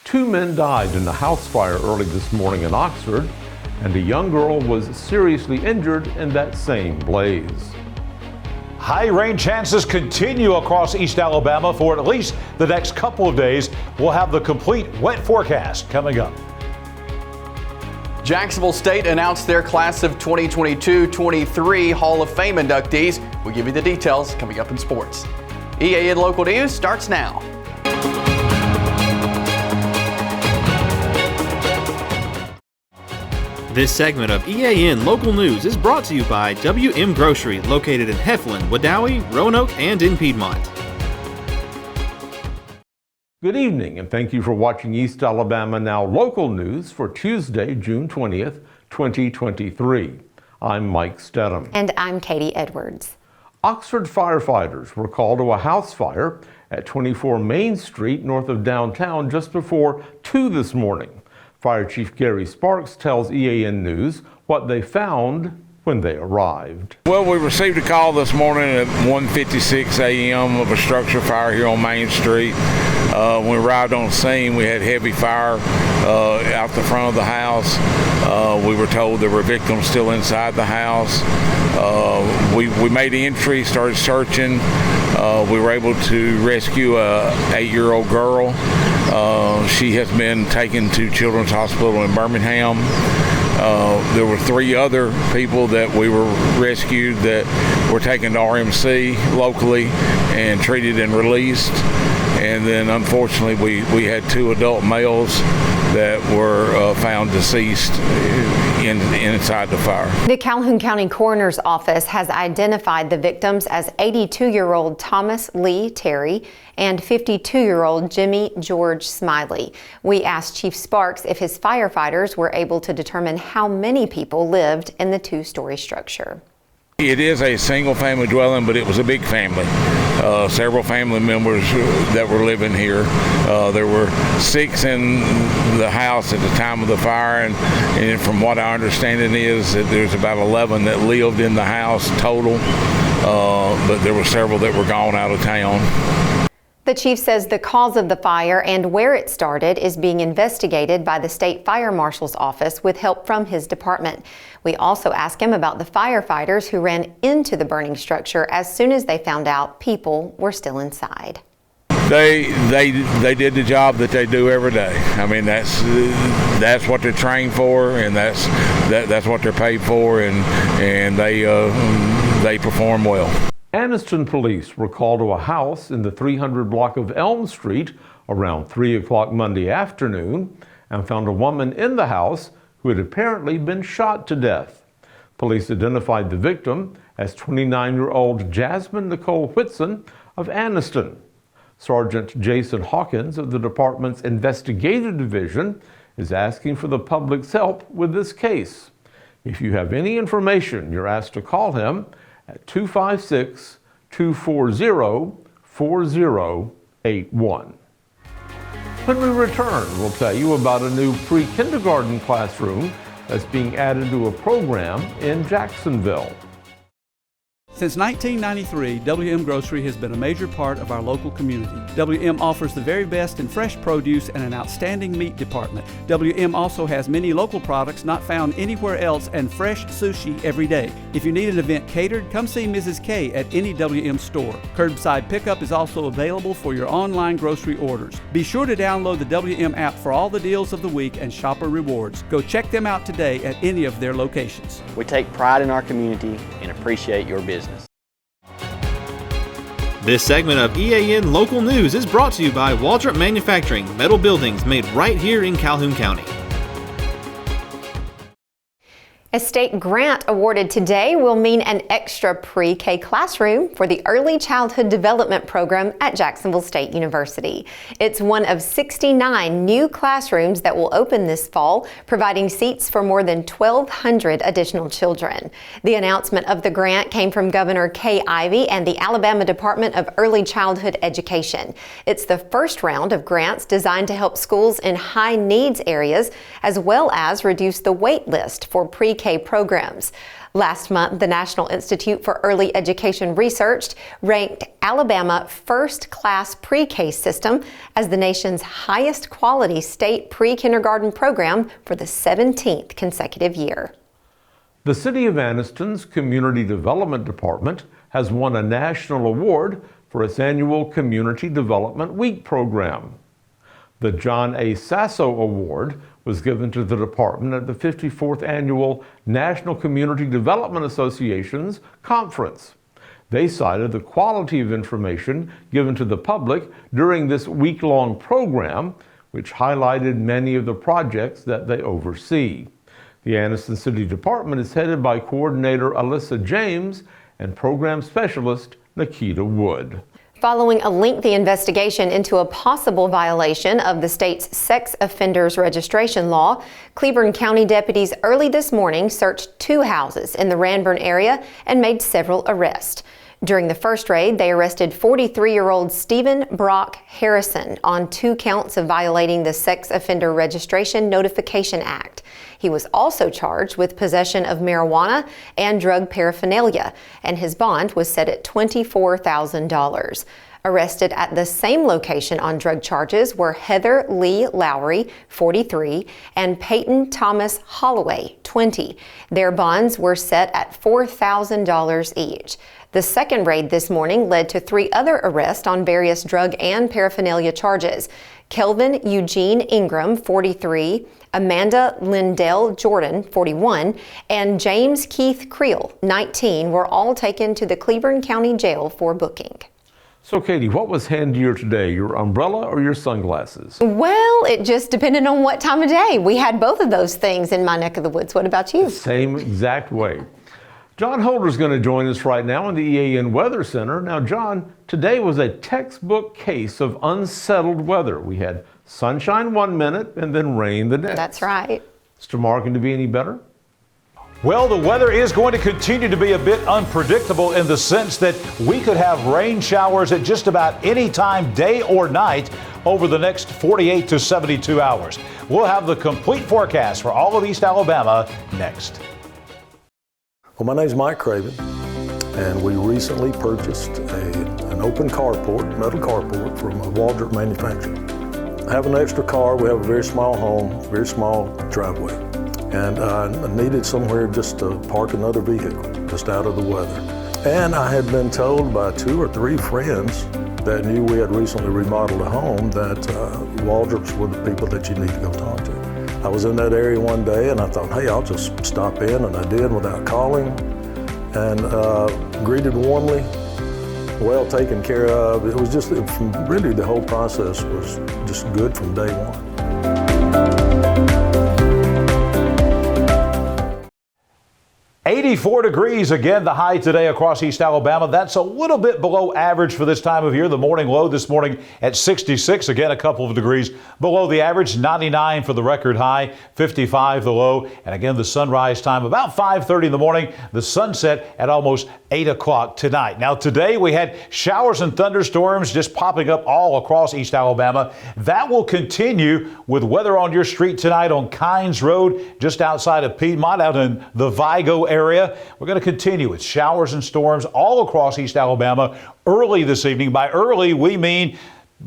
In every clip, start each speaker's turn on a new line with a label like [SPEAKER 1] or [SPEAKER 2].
[SPEAKER 1] 2 men died in a house fire early this morning in Oxford, and a young girl was seriously injured in that same blaze.
[SPEAKER 2] High rain chances continue across East Alabama for at least the next couple of days. We'll have the complete wet forecast coming up.
[SPEAKER 3] Jacksonville State announced their class of 2022-23 Hall of Fame inductees. We'll give you the details coming up in sports. EAN Local News starts now.
[SPEAKER 4] This segment of EAN Local News is brought to you by WM Grocery, located in Heflin, Wadowee, Roanoke, and in Piedmont.
[SPEAKER 1] Good evening, and thank you for watching East Alabama Now Local News for Tuesday, June 20th, 2023. I'm Mike Stedham.
[SPEAKER 5] And I'm Katie Edwards.
[SPEAKER 1] Oxford firefighters were called to a house fire at 24 Main Street north of downtown just before 2 this morning. Fire Chief Gary Sparks tells EAN News what they found when they arrived.
[SPEAKER 6] Well, we received a call this morning at 1:56 a.m. of a structure fire here on Main Street. When we arrived on scene, we had heavy fire out the front of the house. We were told there were victims still inside the house. We made entry, started searching. We were able to rescue a 8-year-old girl. She has been taken to Children's Hospital in Birmingham. There were 3 other people that we were rescued that were taken to RMC locally and treated and released. And then unfortunately we had 2 adult males that were found deceased inside the fire.
[SPEAKER 5] The Calhoun County Coroner's Office has identified the victims as 82-year-old Thomas Lee Terry and 52-year-old Jimmy George Smiley. We asked Chief Sparks if his firefighters were able to determine how many people lived in the 2-story structure.
[SPEAKER 6] It is a single-family dwelling, but it was a big family. Several family members that were living here. There were 6 in the house at the time of the fire, and from what I understand it is that there's about 11 that lived in the house total, but there were several that were gone out of town.
[SPEAKER 5] The chief says the cause of the fire and where it started is being investigated by the State Fire Marshal's office with help from his department. We also asked him about the firefighters who ran into the burning structure as soon as they found out people were still inside.
[SPEAKER 6] They did the job that they do every day. I mean, that's what they're trained for, and that's what they're paid for, and they perform well.
[SPEAKER 1] Anniston police were called to a house in the 300 block of Elm Street around 3 o'clock Monday afternoon and found a woman in the house who had apparently been shot to death. Police identified the victim as 29-year-old Jasmine Nicole Whitson of Anniston. Sergeant Jason Hawkins of the department's investigative division is asking for the public's help with this case. If you have any information, you're asked to call him at 256-240-4081. When we return, we'll tell you about a new pre-kindergarten classroom that's being added to a program in Jacksonville.
[SPEAKER 7] Since 1993, WM Grocery has been a major part of our local community. WM offers the very best in fresh produce and an outstanding meat department. WM also has many local products not found anywhere else and fresh sushi every day. If you need an event catered, come see Mrs. K at any WM store. Curbside pickup is also available for your online grocery orders. Be sure to download the WM app for all the deals of the week and shopper rewards. Go check them out today at any of their locations.
[SPEAKER 8] We take pride in our community and appreciate your business.
[SPEAKER 4] This segment of EAN Local News is brought to you by Waldrop Manufacturing, metal buildings made right here in Calhoun County.
[SPEAKER 5] A state grant awarded today will mean an extra pre-K classroom for the Early Childhood Development Program at Jacksonville State University. It's one of 69 new classrooms that will open this fall, providing seats for more than 1,200 additional children. The announcement of the grant came from Governor Kay Ivey and the Alabama Department of Early Childhood Education. It's the first round of grants designed to help schools in high needs areas, as well as reduce the wait list for pre-K pre-K programs. Last month, the National Institute for Early Education Research ranked Alabama first-class pre-K system as the nation's highest quality state pre-kindergarten program for the 17th consecutive year.
[SPEAKER 1] The City of Anniston's Community Development Department has won a national award for its annual Community Development Week program. The John A. Sasso Award was given to the department at the 54th Annual National Community Development Association's conference. They cited the quality of information given to the public during this week-long program, which highlighted many of the projects that they oversee. The Anniston City Department is headed by Coordinator Alyssa James and Program Specialist Nikita Wood.
[SPEAKER 5] Following a lengthy investigation into a possible violation of the state's sex offenders registration law, Cleburne County deputies early this morning searched 2 houses in the Ranburne area and made several arrests. During the first raid, they arrested 43-year-old Stephen Brock Harrison on 2 counts of violating the Sex Offender Registration Notification Act. He was also charged with possession of marijuana and drug paraphernalia, and his bond was set at $24,000. Arrested at the same location on drug charges were Heather Lee Lowry, 43, and Peyton Thomas Holloway, 20. Their bonds were set at $4,000 each. The second raid this morning led to 3 other arrests on various drug and paraphernalia charges. Kelvin Eugene Ingram, 43, Amanda Lindell Jordan, 41, and James Keith Creel, 19, were all taken to the Cleburne County Jail for booking.
[SPEAKER 1] So Katie, what was handier today, your umbrella or your sunglasses?
[SPEAKER 5] Well, it just depended on what time of day. We had both of those things in my neck of the woods. What about you?
[SPEAKER 1] Same exact way. John Holder's going to join us right now in the EAN Weather Center. Now, John, today was a textbook case of unsettled weather. We had sunshine 1 minute and then rain the next.
[SPEAKER 5] That's right.
[SPEAKER 1] Is tomorrow going to be any better?
[SPEAKER 2] Well, the weather is going to continue to be a bit unpredictable in the sense that we could have rain showers at just about any time, day or night, over the next 48 to 72 hours. We'll have the complete forecast for all of East Alabama next.
[SPEAKER 9] Well, my name's Mike Craven, and we recently purchased an open carport, metal carport from a Waldrop manufacturer. I have an extra car. We have a very small home, very small driveway, and I needed somewhere just to park another vehicle, just out of the weather. And I had been told by 2 or 3 friends that knew we had recently remodeled a home that Waldrops were the people that you need to go talk to. I was in that area one day and I thought, hey, I'll just stop in, and I did without calling, and greeted warmly, well taken care of. It was just, really the whole process was just good from day one.
[SPEAKER 2] 84 degrees again, the high today across East Alabama. That's a little bit below average for this time of year. The morning low this morning at 66, again a couple of degrees below the average. 99 for the record high, 55 the low, and again the sunrise time about 5:30 in the morning. The sunset at almost 8 o'clock tonight. Now today we had showers and thunderstorms just popping up all across East Alabama. That will continue with weather on your street tonight on Kynes Road, just outside of Piedmont, out in the Vigo area. We're going to continue with showers and storms all across East Alabama early this evening. By early, we mean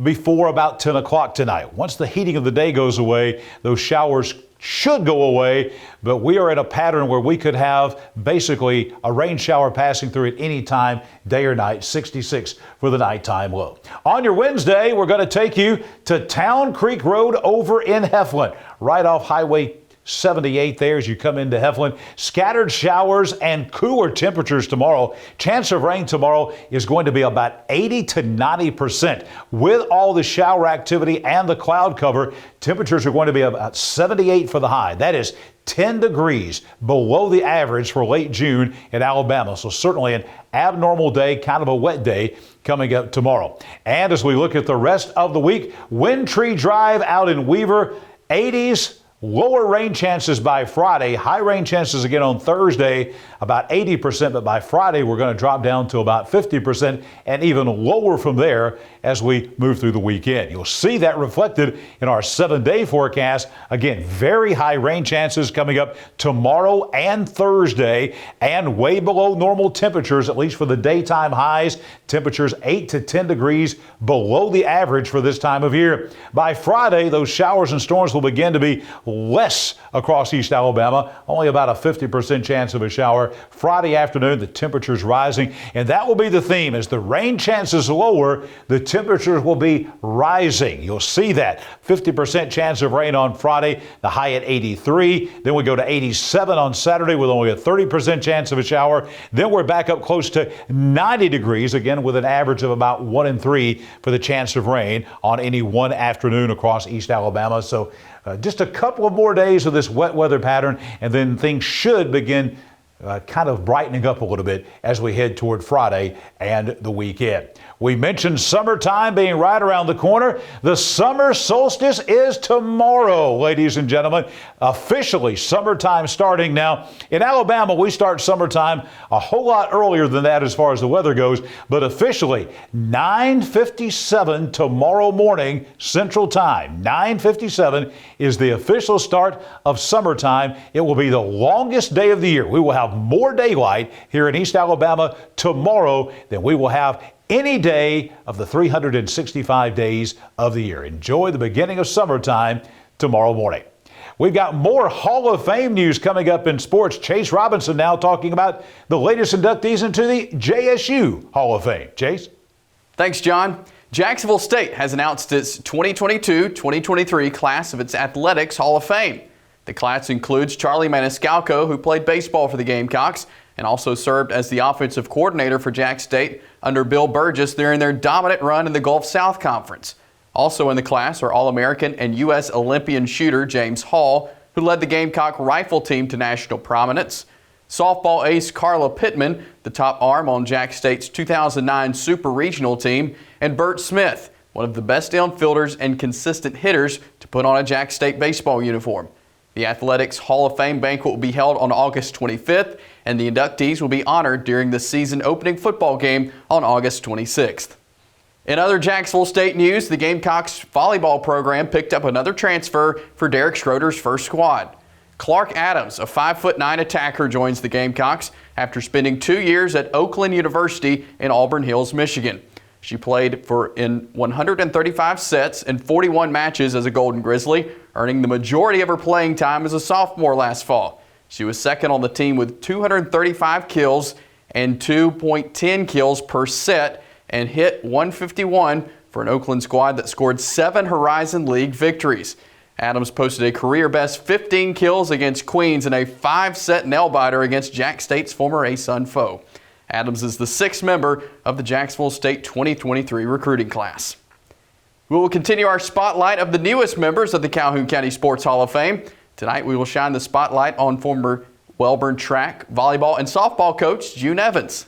[SPEAKER 2] before about 10 o'clock tonight. Once the heating of the day goes away, those showers should go away, but we are in a pattern where we could have basically a rain shower passing through at any time, day or night. 66 for the nighttime low. On your Wednesday, we're going to take you to Town Creek Road over in Heflin, right off Highway 78 there as you come into Heflin. Scattered showers and cooler temperatures tomorrow. Chance of rain tomorrow is going to be about 80 to 90%. With all the shower activity and the cloud cover, temperatures are going to be about 78 for the high. That is 10 degrees below the average for late June in Alabama. So certainly an abnormal day, kind of a wet day coming up tomorrow. And as we look at the rest of the week, Wind Tree Drive out in Weaver, 80s. Lower rain chances by Friday. High rain chances again on Thursday, about 80%, but by Friday we're going to drop down to about 50% and even lower from there as we move through the weekend. You'll see that reflected in our 7-day forecast. Again, very high rain chances coming up tomorrow and Thursday, and way below normal temperatures, at least for the daytime highs. Temperatures 8 to 10 degrees below the average for this time of year. By Friday, those showers and storms will begin to be less across East Alabama, only about a 50% chance of a shower. Friday afternoon, the temperatures rising, and that will be the theme. As the rain chances lower, the temperatures will be rising. You'll see that 50% chance of rain on Friday, the high at 83. Then we go to 87 on Saturday with only a 30% chance of a shower. Then we're back up close to 90 degrees, again with an average of about 1 in 3 for the chance of rain on any one afternoon across East Alabama. So just a couple of more days of this wet weather pattern, and then things should begin kind of brightening up a little bit as we head toward Friday and the weekend. We mentioned summertime being right around the corner. The summer solstice is tomorrow, ladies and gentlemen. Officially, summertime starting now. In Alabama, we start summertime a whole lot earlier than that as far as the weather goes, but officially 9:57 tomorrow morning Central Time. 9:57 is the official start of summertime. It will be the longest day of the year. We will have more daylight here in East Alabama tomorrow than we will have any day of the 365 days of the year. Enjoy the beginning of summertime tomorrow morning. We've got more Hall of Fame news coming up in sports. Chase Robinson now talking about the latest inductees into the JSU Hall of Fame. Chase?
[SPEAKER 3] Thanks, John. Jacksonville State has announced its 2022-2023 class of its Athletics Hall of Fame. The class includes Charlie Maniscalco, who played baseball for the Gamecocks and also served as the offensive coordinator for Jack State under Bill Burgess during their dominant run in the Gulf South Conference. Also in the class are All-American and U.S. Olympian shooter James Hall, who led the Gamecock rifle team to national prominence, softball ace Carla Pittman, the top arm on Jack State's 2009 Super Regional team, and Bert Smith, one of the best infielders and consistent hitters to put on a Jack State baseball uniform. The Athletics Hall of Fame banquet will be held on August 25th, and the inductees will be honored during the season opening football game on August 26th. In other Jacksonville State news, the Gamecocks volleyball program picked up another transfer for Derek Schroeder's first squad. Clark Adams, a 5'9" attacker, joins the Gamecocks after spending 2 years at Oakland University in Auburn Hills, Michigan. She played in 135 sets and 41 matches as a Golden Grizzly, earning the majority of her playing time as a sophomore last fall. She was second on the team with 235 kills and 2.10 kills per set and hit 151 for an Oakland squad that scored 7 Horizon League victories. Adams posted a career-best 15 kills against Queens and a 5-set nail-biter against Jack State's former ASUN foe. Adams is the 6th member of the Jacksonville State 2023 recruiting class. We will continue our spotlight of the newest members of the Calhoun County Sports Hall of Fame. Tonight we will shine the spotlight on former Wellborn track, volleyball, and softball coach June Evans.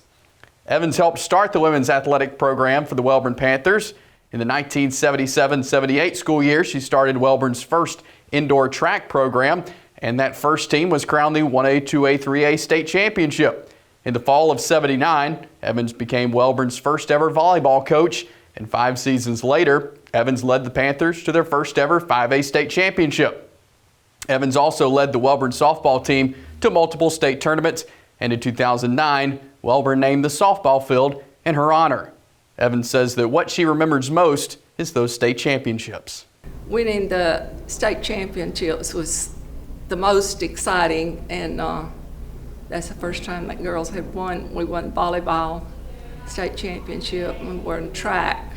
[SPEAKER 3] Evans helped start the women's athletic program for the Wellborn Panthers. In the 1977-78 school year, she started Wellborn's first indoor track program, and that first team was crowned the 1A, 2A, 3A state championship. In the fall of '79, Evans became Wellborn's first ever volleyball coach, and 5 seasons later, Evans led the Panthers to their first ever 5A state championship. Evans also led the Wellborn softball team to multiple state tournaments, and in 2009, Wellborn named the softball field in her honor. Evans says that what she remembers most is those state championships.
[SPEAKER 10] Winning the state championships was the most exciting, and that's the first time that girls had won. We won volleyball state championship, and we won track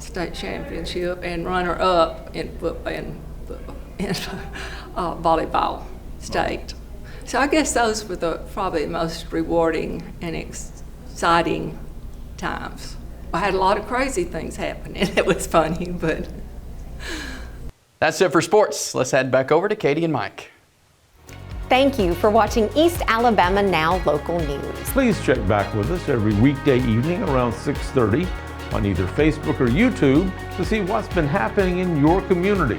[SPEAKER 10] state championship, and runner-up in volleyball state. So I guess those were probably the most rewarding and exciting times. I had a lot of crazy things happening. It was funny, but.
[SPEAKER 3] That's it for sports. Let's head back over to Katie and Mike.
[SPEAKER 5] Thank you for watching East Alabama Now Local News.
[SPEAKER 1] Please check back with us every weekday evening around 6:30 on either Facebook or YouTube to see what's been happening in your community.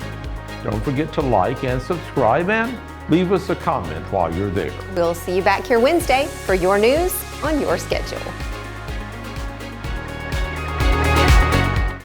[SPEAKER 1] Don't forget to like and subscribe and leave us a comment while you're there.
[SPEAKER 5] We'll see you back here Wednesday for your news on your schedule.